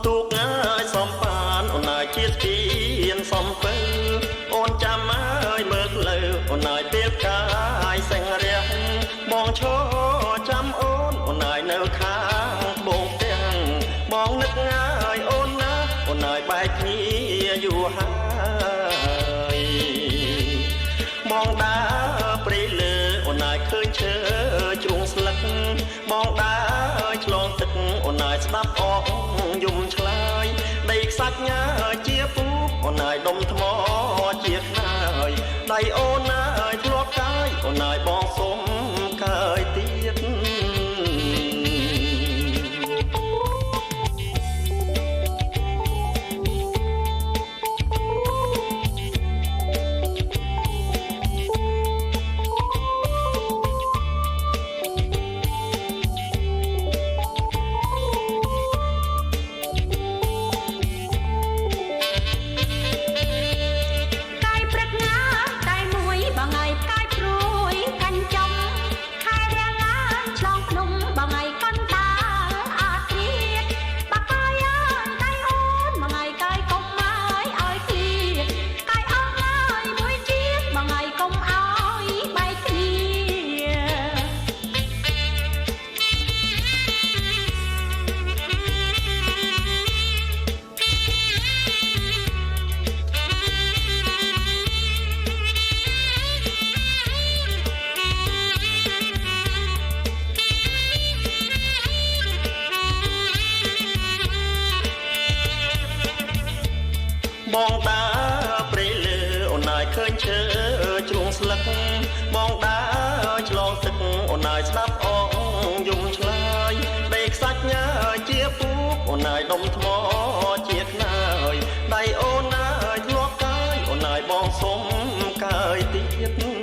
ទូកងាយសំបានអូនណាយជាតិទៀនសំពើអូនចាំអើយមើលលើអូនណាយពេលកាយសង្រះបងឈរចាំអូនអូនណាយនៅខាងបងផ្ទះបងនឹកងាយអូនណាអូនណាយបែកគ្នាយូរហើយបងដើរព្រៃលើអូនណាយឃើញឈើជ្រុងស្លឹកបងដើរឆ្លងទឹកអូនណាយស្ដាប់អងយំឆ្លើយដីខ្សាច់ញ៉ាជាពូកអូនណាយដុំថ្មជាខ្នើយដៃអូនណាយធ្លាប់កាយអូនណាយបងសុំកើយទៀតបងដើរព្រៃលើអូនណាយឃើញឈើជ្រុងស្លឹកបងដើរឆ្លងទឹកអូនណាយស្ដាប់អងយំឆ្លើយដីខ្សាច់ញ៉ាជាពូកអូនណាយដុំថ្មជាខ្នើយដៃអូនណាយធ្លាប់កាយអូនណាយបងសុំកើយទៀត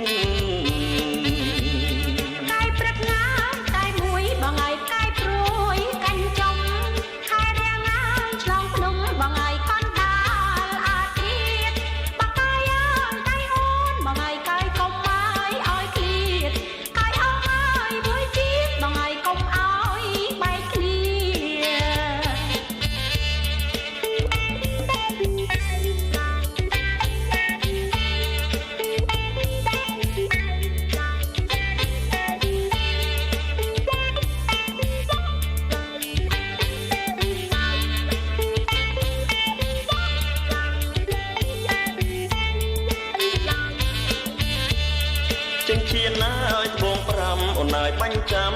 ចិញ្ចៀនណាយត្បូង5អូនណាយបាញ់ចាំ